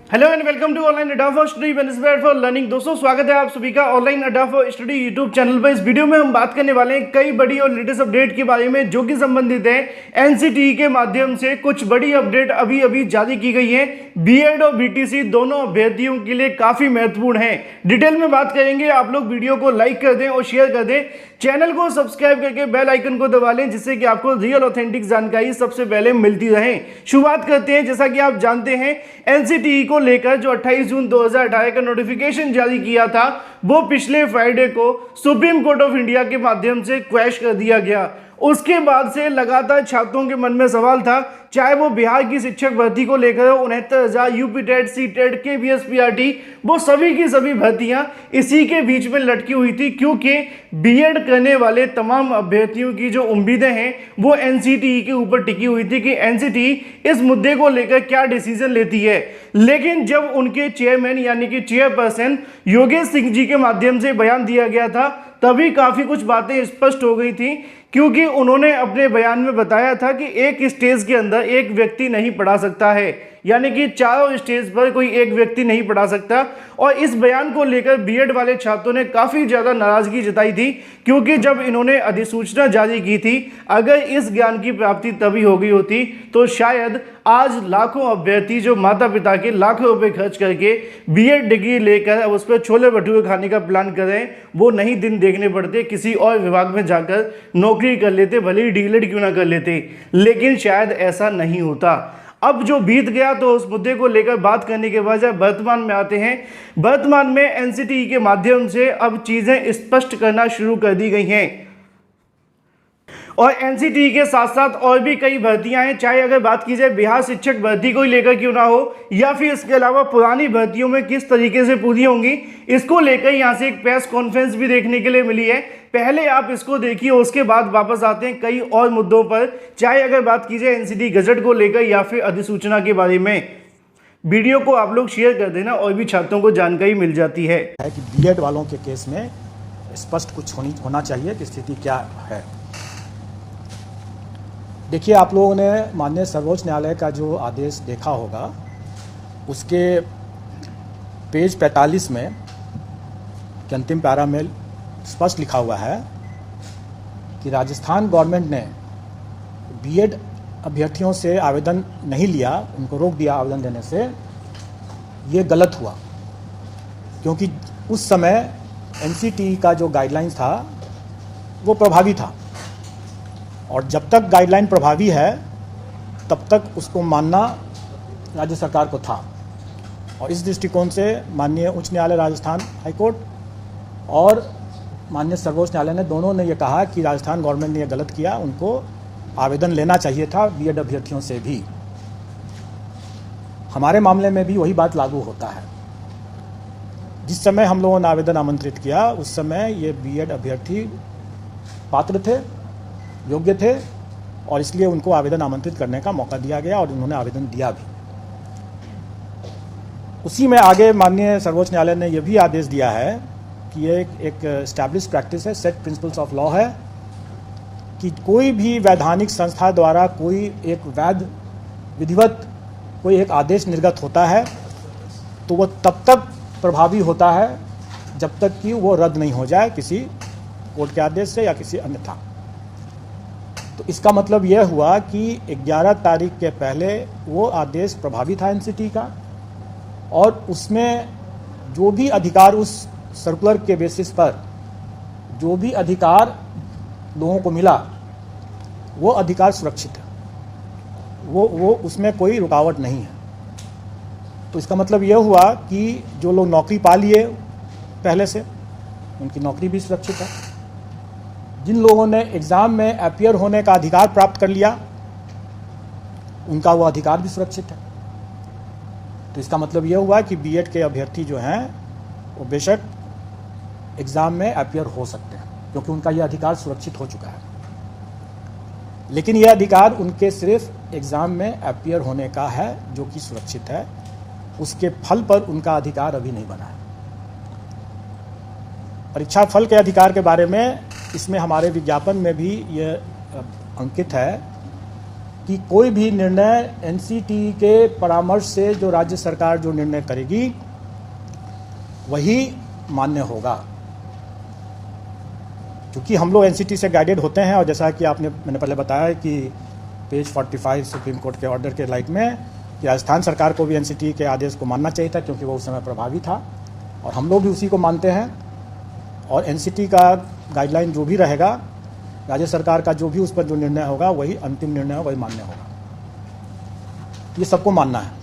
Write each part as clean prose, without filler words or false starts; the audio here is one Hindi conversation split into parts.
Hello and welcome to online Adda for study inspired for learning. दोस्तों स्वागत है आप सभी का online Adda for study YouTube channel पर। इस वीडियो में हम बात करने वाले हैं कई बड़ी और लेटेस्ट अपडेट के बारे में जो कि संबंधित है एनसीटीई के माध्यम से। कुछ बड़ी अपडेट अभी अभी जारी की गई है, बीएड और बीटीसी दोनों अभ्यर्थियों के लिए काफी महत्वपूर्ण है। डिटेल में बात करेंगे, आप लोग वीडियो को लाइक कर दें और शेयर कर दें, चैनल को सब्सक्राइब करके बेल आइकन को दबा लें जिससे कि आपको रियल ऑथेंटिक जानकारी सबसे पहले मिलती रहे। शुरुआत करते हैं। जैसा कि आप जानते हैं एनसीटीई को लेकर जो 28 जून 2018 का नोटिफिकेशन जारी किया था वो पिछले फ्राइडे को सुप्रीम कोर्ट ऑफ इंडिया के माध्यम से क्वैश कर दिया गया। उसके बाद से लगातार छात्रों के मन में सवाल था, चाहे वो बिहार की शिक्षक भर्ती को लेकर 69,000 UP TET, C TET, KVS, PRT, वो सभी की सभी भर्तियां इसी के बीच में लटकी हुई थी क्योंकि बीएड करने वाले तमाम अभ्यर्थियों की जो उम्मीदें हैं वो एनसीटीई के ऊपर टिकी हुई थी कि एनसीटीई इस मुद्दे को लेकर क्या डिसीजन लेती है। लेकिन जब उनके चेयरमैन यानी कि चेयरपर्सन योगेश सिंह जी के माध्यम से बयान दिया गया था तभी काफी कुछ बातें स्पष्ट हो गई थी, क्योंकि उन्होंने अपने बयान में बताया था कि एक स्टेज के अंदर एक व्यक्ति नहीं पढ़ा सकता है, यानी कि चारों स्टेज पर कोई एक व्यक्ति नहीं पढ़ा सकता। और इस बयान को लेकर बीएड वाले छात्रों ने काफी ज्यादा नाराजगी जताई थी क्योंकि जब इन्होंने अधिसूचना जारी की थी, अगर इस ज्ञान की प्राप्ति तभी हो गई होती तो शायद आज लाखों अभ्यर्थी जो माता पिता के लाखों रुपए खर्च करके बीएड डिग्री लेकर उस पर छोले भटूरे खाने का प्लान कर रहे हैं, वो नहीं दिन देखने पड़ते, किसी और विभाग में जाकर नौकरी कर लेते, भले ही डीएलएड क्यों ना कर लेते। लेकिन शायद ऐसा नहीं होता। अब जो बीत गया तो उस मुद्दे को लेकर बात करने के बजाय वर्तमान में आते हैं। वर्तमान में एनसीटीई के माध्यम से अब चीजें स्पष्ट करना शुरू कर दी गई हैं और एनसीटीई के साथ साथ और भी कई भर्तियां हैं, चाहे अगर बात की जाए बिहार शिक्षक भर्ती को लेकर क्यों ना हो या फिर इसके अलावा पुरानी भर्तियों में किस तरीके से पूरी होंगी, इसको लेकर यहां से एक प्रेस कॉन्फ्रेंस भी देखने के लिए मिली है। पहले आप इसको देखिए, उसके बाद वापस आते हैं कई और मुद्दों पर, चाहे अगर बात की जाए एनसीटीई गजट को लेकर या फिर अधिसूचना के बारे में। वीडियो को आप लोग शेयर कर देना और भी छात्रों को जानकारी मिल जाती है कि बीएड वालों के केस में स्पष्ट कुछ होना चाहिए कि स्थिति क्या है। देखिए, आप लोगों ने माननीय सर्वोच्च न्यायालय का जो आदेश देखा होगा उसके पेज 45 में के अंतिम पैरा में स्पष्ट लिखा हुआ है कि राजस्थान गवर्नमेंट ने बीएड अभ्यर्थियों से आवेदन नहीं लिया, उनको रोक दिया आवेदन देने से। ये गलत हुआ क्योंकि उस समय एनसीटीई का जो गाइडलाइंस था वो प्रभावी था और जब तक गाइडलाइन प्रभावी है तब तक उसको मानना राज्य सरकार को था। और इस दृष्टिकोण से माननीय उच्च न्यायालय राजस्थान हाईकोर्ट और माननीय सर्वोच्च न्यायालय ने दोनों ने ये कहा कि राजस्थान गवर्नमेंट ने ये गलत किया, उनको आवेदन लेना चाहिए था बीएड अभ्यर्थियों से भी। हमारे मामले में भी वही बात लागू होता है। जिस समय हम लोगों ने आवेदन आमंत्रित किया उस समय ये बीएड अभ्यर्थी पात्र थे, योग्य थे और इसलिए उनको आवेदन आमंत्रित करने का मौका दिया गया और उन्होंने आवेदन दिया भी। उसी में आगे माननीय सर्वोच्च न्यायालय ने यह भी आदेश दिया है कि ये एक एस्टैब्लिश प्रैक्टिस है, सेट प्रिंसिपल्स ऑफ लॉ है कि कोई भी वैधानिक संस्था द्वारा कोई एक वैध विधिवत कोई एक आदेश निर्गत होता है तो वह तब तक प्रभावी होता है जब तक कि वो रद्द नहीं हो जाए किसी कोर्ट के आदेश से या किसी अन्यथा। तो इसका मतलब यह हुआ कि 11 तारीख के पहले वो आदेश प्रभावी था एनसीटीई का और उसमें जो भी अधिकार उस सर्कुलर के बेसिस पर जो भी अधिकार लोगों को मिला वो अधिकार सुरक्षित है, वो उसमें कोई रुकावट नहीं है। तो इसका मतलब यह हुआ कि जो लोग नौकरी पा लिए पहले से उनकी नौकरी भी सुरक्षित है, जिन लोगों ने एग्ज़ाम में अपीयर होने का अधिकार प्राप्त कर लिया उनका वो अधिकार भी सुरक्षित है। तो इसका मतलब यह हुआ कि बीएड के अभ्यर्थी जो हैं वो बेशक एग्ज़ाम में अपीयर हो सकते हैं क्योंकि उनका यह अधिकार सुरक्षित हो चुका है। लेकिन यह अधिकार उनके सिर्फ एग्ज़ाम में अपीयर होने का है जो कि सुरक्षित है, उसके फल पर उनका अधिकार अभी नहीं बना है। परीक्षा फल के अधिकार के बारे में इसमें हमारे विज्ञापन में भी ये अंकित है कि कोई भी निर्णय एनसीटी के परामर्श से जो राज्य सरकार जो निर्णय करेगी वही मान्य होगा। क्योंकि हम लोग एनसीटी से गाइडेड होते हैं, और जैसा कि मैंने पहले बताया कि पेज 45 सुप्रीम कोर्ट के ऑर्डर के लाइट में कि राजस्थान सरकार को भी एनसीटी के आदेश को मानना चाहिए था, क्योंकि वो उस समय प्रभावी था, और हम लोग भी उसी को मानते हैं। और एनसीटी का गाइडलाइन जो भी रहेगा, राज्य सरकार का जो भी उस पर जो निर्णय होगा वही अंतिम निर्णय होगा, वही मान्य होगा। ये सबको मानना है।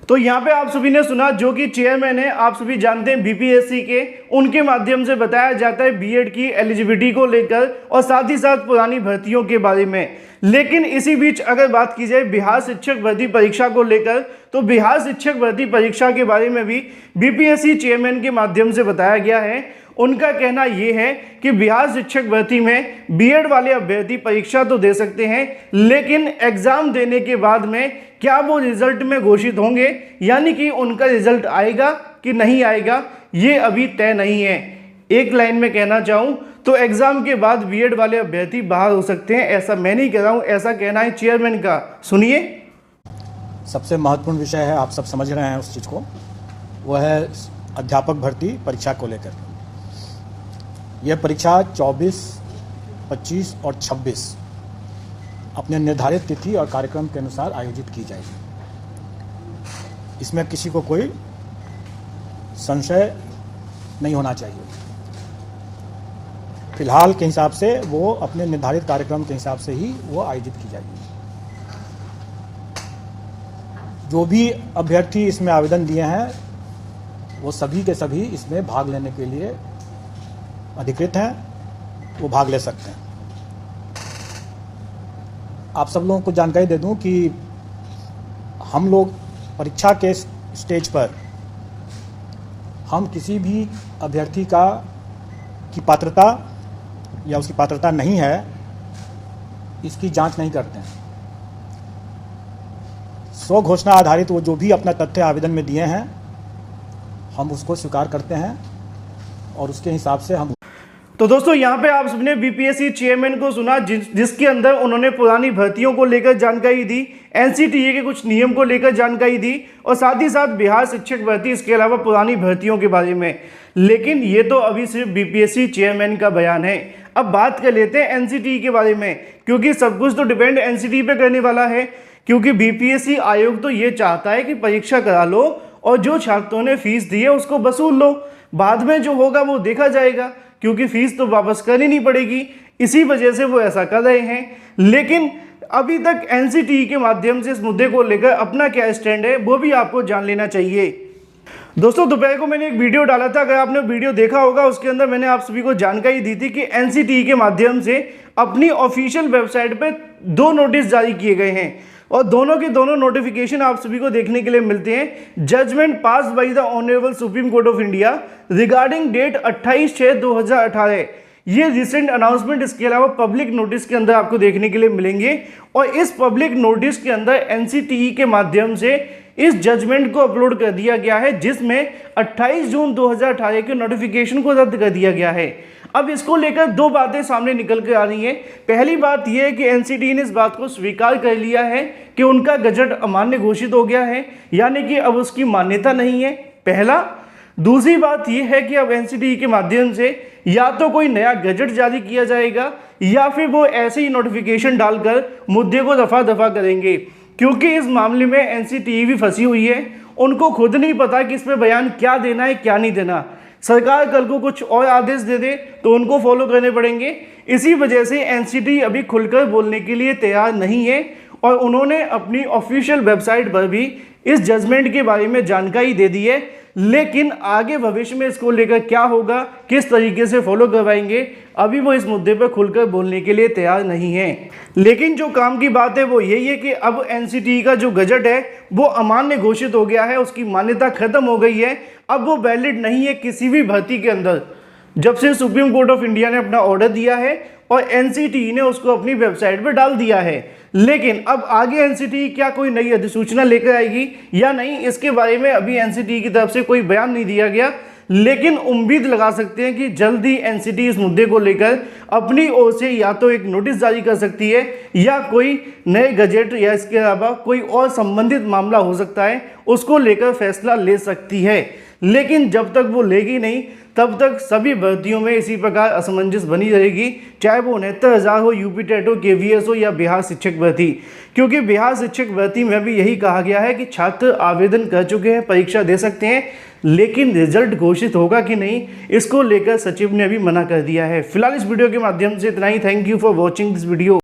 तो यहाँ पे आप सभी ने सुना, जो कि चेयरमैन है, आप सभी जानते हैं बीपीएससी के, उनके माध्यम से बताया जाता है बीएड की एलिजिबिलिटी को लेकर और साथ ही साथ पुरानी भर्तियों के बारे में। लेकिन इसी बीच अगर बात की जाए बिहार शिक्षक भर्ती परीक्षा को लेकर, तो बिहार शिक्षक भर्ती परीक्षा के बारे में भी बीपीएससी चेयरमैन के माध्यम से बताया गया है। उनका कहना यह है कि बिहार शिक्षक भर्ती में बीएड वाले अभ्यर्थी परीक्षा तो दे सकते हैं, लेकिन एग्जाम देने के बाद में क्या वो रिजल्ट में घोषित होंगे, यानी कि उनका रिजल्ट आएगा कि नहीं आएगा, ये अभी तय नहीं है। एक लाइन में कहना चाहूँ तो एग्जाम के बाद बीएड वाले अभ्यर्थी बाहर हो सकते हैं। ऐसा मैं नहीं कह रहा हूँ, ऐसा कहना है चेयरमैन का। सुनिए। सबसे महत्वपूर्ण विषय है, आप सब समझ रहे हैं उस चीज़ को, वो है अध्यापक भर्ती परीक्षा को लेकर। यह परीक्षा 24, 25 और 26 अपने निर्धारित तिथि और कार्यक्रम के अनुसार आयोजित की जाएगी। इसमें किसी को कोई संशय नहीं होना चाहिए। फिलहाल के हिसाब से वो अपने निर्धारित कार्यक्रम के हिसाब से ही वो आयोजित की जाएगी। जो भी अभ्यर्थी इसमें आवेदन दिए हैं वो सभी के सभी इसमें भाग लेने के लिए अधिकृत हैं, वो भाग ले सकते हैं। आप सब लोगों को जानकारी दे दूं कि हम लोग परीक्षा के स्टेज पर हम किसी भी अभ्यर्थी की पात्रता या उसकी पात्रता नहीं है, इसकी जांच नहीं करते हैं। स्व घोषणा आधारित वो जो भी अपना तथ्य आवेदन में दिए हैं हम उसको स्वीकार करते हैं और उसके हिसाब से हम। तो दोस्तों यहाँ पे आप सबने बीपीएससी चेयरमैन को सुना, जिसके अंदर उन्होंने पुरानी भर्तियों को लेकर जानकारी दी, एनसीटीए के कुछ नियम को लेकर जानकारी दी और साथ ही साथ बिहार शिक्षक भर्ती, इसके अलावा पुरानी भर्तियों के बारे में। लेकिन ये तो अभी सिर्फ बीपीएससी चेयरमैन का बयान है। अब बात कर लेते हैं एनसीटीई के बारे में, क्योंकि सब कुछ तो डिपेंड एनसीटीई पे करने वाला है। क्योंकि बीपीएससी आयोग तो ये चाहता है कि परीक्षा करा लो और जो छात्रों ने फीस दी है उसको वसूल लो, बाद में जो होगा वो देखा जाएगा, क्योंकि फीस तो वापस करनी नहीं पड़ेगी। इसी वजह से वो ऐसा कर रहे हैं। लेकिन अभी तक एनसीटीई के माध्यम से इस मुद्दे को लेकर अपना क्या स्टैंड है वो भी आपको जान लेना चाहिए। दोस्तों दोपहर को मैंने एक वीडियो डाला था, अगर आपने वीडियो देखा होगा, उसके अंदर मैंने आप सभी को जानकारी दी थी कि एनसीटीई के माध्यम से अपनी ऑफिशियल वेबसाइट पे 2 नोटिस जारी किए गए हैं और दोनों के दोनों नोटिफिकेशन आप सभी को देखने के लिए मिलते हैं। Judgement pass by the honourable Supreme Court of India regarding date 28/6/2018, ये रिसेंट अनाउंसमेंट, इसके अलावा पब्लिक नोटिस के अंदर आपको देखने के लिए मिलेंगे। और इस पब्लिक नोटिस के अंदर एनसीटीई के माध्यम से इस जजमेंट को अपलोड कर दिया गया है, जिसमें 28 जून 2018 के नोटिफिकेशन को रद्द कर दिया गया है। अब इसको लेकर 2 बातें सामने निकल कर आ रही हैं। पहली बात यह है कि एनसीटीई ने इस बात को स्वीकार कर लिया है कि उनका गजट अमान्य घोषित हो गया है, यानी कि अब उसकी मान्यता नहीं है, पहला। दूसरी बात यह है कि अब एनसीटीई के माध्यम से या तो कोई नया गजट जारी किया जाएगा या फिर वो ऐसे ही नोटिफिकेशन डालकर मुद्दे को दफा दफा करेंगे, क्योंकि इस मामले में एनसीटीई भी फंसी हुई है। उनको खुद नहीं पता कि इस पर बयान क्या देना है क्या नहीं देना। सरकार कल को कुछ और आदेश दे दे तो उनको फॉलो करने पड़ेंगे। इसी वजह से एनसीटीई अभी खुलकर बोलने के लिए तैयार नहीं है और उन्होंने अपनी ऑफिशियल वेबसाइट पर भी इस जजमेंट के बारे में जानकारी दे दी है। लेकिन आगे भविष्य में इसको लेकर क्या होगा, किस तरीके से फॉलो करवाएंगे, अभी वो इस मुद्दे पर खुलकर बोलने के लिए तैयार नहीं है। लेकिन जो काम की बात है वो यही है कि अब एनसीटीई का जो गजट है वो अमान्य घोषित हो गया है, उसकी मान्यता खत्म हो गई है। अब वो वैलिड नहीं है किसी भी भर्ती के अंदर, जब से सुप्रीम कोर्ट ऑफ इंडिया ने अपना ऑर्डर दिया है और एनसीटीई ने उसको अपनी वेबसाइट पर डाल दिया है। लेकिन अब आगे एनसीटीई क्या कोई नई अधिसूचना लेकर आएगी या नहीं, इसके बारे में अभी एनसीटीई की तरफ से कोई बयान नहीं दिया गया। लेकिन उम्मीद लगा सकते हैं कि जल्द ही एनसीटी इस मुद्दे को लेकर अपनी ओर से या तो एक नोटिस जारी कर सकती है या कोई नए गजेट या इसके अलावा कोई और संबंधित मामला हो सकता है उसको लेकर फैसला ले सकती है। लेकिन जब तक वो लेगी नहीं तब तक सभी भर्तियों में इसी प्रकार असमंजस बनी रहेगी, चाहे वो 69,000 हो, यूपी टेट हो, केवीएस हो या बिहार शिक्षक भर्ती। क्योंकि बिहार शिक्षक भर्ती में भी यही कहा गया है कि छात्र आवेदन कर चुके हैं, परीक्षा दे सकते हैं, लेकिन रिजल्ट घोषित होगा कि नहीं इसको लेकर सचिव ने अभी मना कर दिया है। फिलहाल इस वीडियो के माध्यम से इतना ही। Thank you for watching this video.